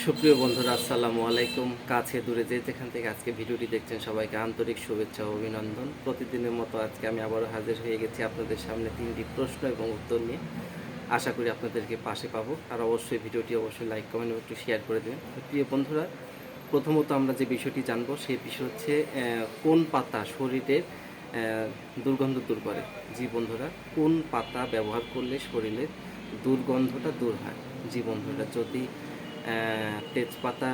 সুপ্রিয় বন্ধুরা, আসসালামু আলাইকুম। কাছে দূরে যে যেখান থেকে আজকে ভিডিওটি দেখছেন সবাইকে আন্তরিক শুভেচ্ছা ও অভিনন্দন। প্রতিদিনের মতো আজকে আমি আবারও হাজির হয়ে গেছি আপনাদের সামনে 3টি প্রশ্ন এবং উত্তর নিয়ে। আশা করি আপনাদেরকে পাশে পাবো। আর অবশ্যই ভিডিওটি লাইক কমেন্ট এবং একটু শেয়ার করে দেবেন। প্রিয় বন্ধুরা, প্রথমত আমরা যে বিষয়টি জানবো সেই বিষয় হচ্ছে কোন পাতা শরীরের দুর্গন্ধ দূর করে। জি বন্ধুরা, কোন পাতা ব্যবহার করলে শরীরের দুর্গন্ধটা দূর হয়? জি বন্ধুরা, যদি তেজপাতা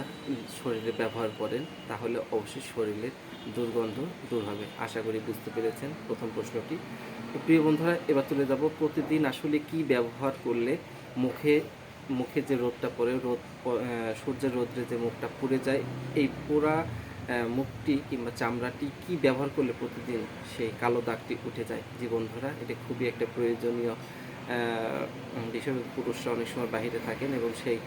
শরীরে ব্যবহার করেন তাহলে অবশ্যই শরীরের দুর্গন্ধ দূর হবে। আশা করি বুঝতে পেরেছেন প্রথম প্রশ্নটি। তো প্রিয় বন্ধুরা, এবার চলে যাব প্রতিদিন আসলে কি ব্যবহার করলে মুখে মুখে যে রোদটা পড়ে সূর্যের রোদ্রে যে মুখটা পুড়ে যায়, এই পোড়া মুখটি কিংবা চামড়াটি কি ব্যবহার করলে প্রতিদিন সেই কালো দাগটি উঠে যায়? জি বন্ধুরা, এটা খুবই একটা প্রয়োজনীয় বিষয়। পুরুষরা অনেক সময় বাইরে থাকেন এবং সেই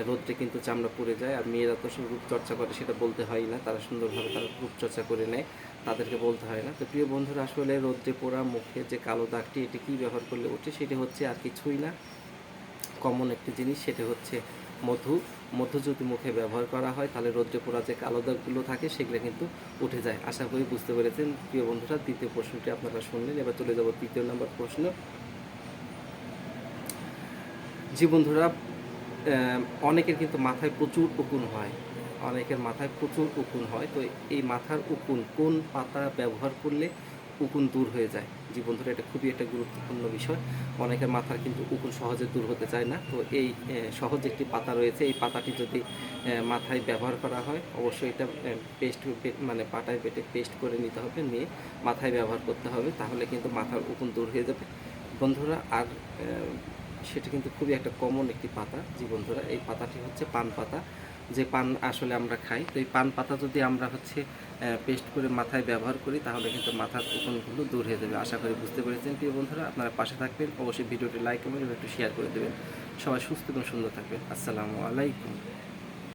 রোদ্রে কিন্তু চামড়া পুড়ে যায়। আর মেয়েরা তো রূপচর্চা করে, সেটা বলতে হয় না, তারা সুন্দরভাবে তারা রূপচর্চা করে নেয়, তাদেরকে বলতে হয় না। তো প্রিয় বন্ধুরা, আসলে রোদ্রে পোড়া মুখে যে কালো দাগটি, এটি কী ব্যবহার করলে ওঠে? সেটি হচ্ছে আর কিছুই না, কমন একটি জিনিস, সেটা হচ্ছে মধু। মধু যদি মুখে ব্যবহার করা হয় তাহলে রৌদ্রে পোড়া যে কালো দাগগুলো থাকে সেগুলো কিন্তু উঠে যায়। আশা করি বুঝতে পেরেছেন প্রিয় বন্ধুরা। দ্বিতীয় প্রশ্নটি আপনারা শুনলেন, এবার চলে যাব তৃতীয় নম্বর প্রশ্ন। জি বন্ধুরা, অনেকের কিন্তু মাথায় প্রচুর উকুন হয়, অনেকের মাথায় প্রচুর উকুন হয়। তো এই মাথার উকুন কোন পাতা ব্যবহার করলে উকুন দূর হয়ে যায়? জি বন্ধুরা, এটা খুবই একটা গুরুত্বপূর্ণ বিষয়। অনেকের মাথার কিন্তু উকুন সহজে দূর হতে চায় না। তো এই সহজ একটি পাতা রয়েছে, এই পাতাটি যদি মাথায় ব্যবহার করা হয়, অবশ্যই এটা পেস্ট মানে পাটায় বেটে পেস্ট করে নিতে হবে, নিয়ে মাথায় ব্যবহার করতে হবে, তাহলে কিন্তু মাথার উকুন দূর হয়ে যাবে বন্ধুরা। আর সেটা কিন্তু খুবই একটা কমন একটি পাতা। জি বন্ধুরা, এই পাতাটি হচ্ছে পান পাতা। যে পান আসলে আমরা খাই, তো এই পান পাতা যদি আমরা পেস্ট করে মাথায় ব্যবহার করি তাহলে কিন্তু মাথার উকুনগুলো দূর হয়ে যাবে। আশা করি বুঝতে পেরেছেন প্রিয় বন্ধুরা। আপনারা পাশে থাকবেন, অবশ্যই ভিডিওটি লাইক করবেন এবং একটু শেয়ার করে দেবেন। সবাই সুস্থ এবং সুন্দর থাকবেন। আসসালামু আলাইকুম।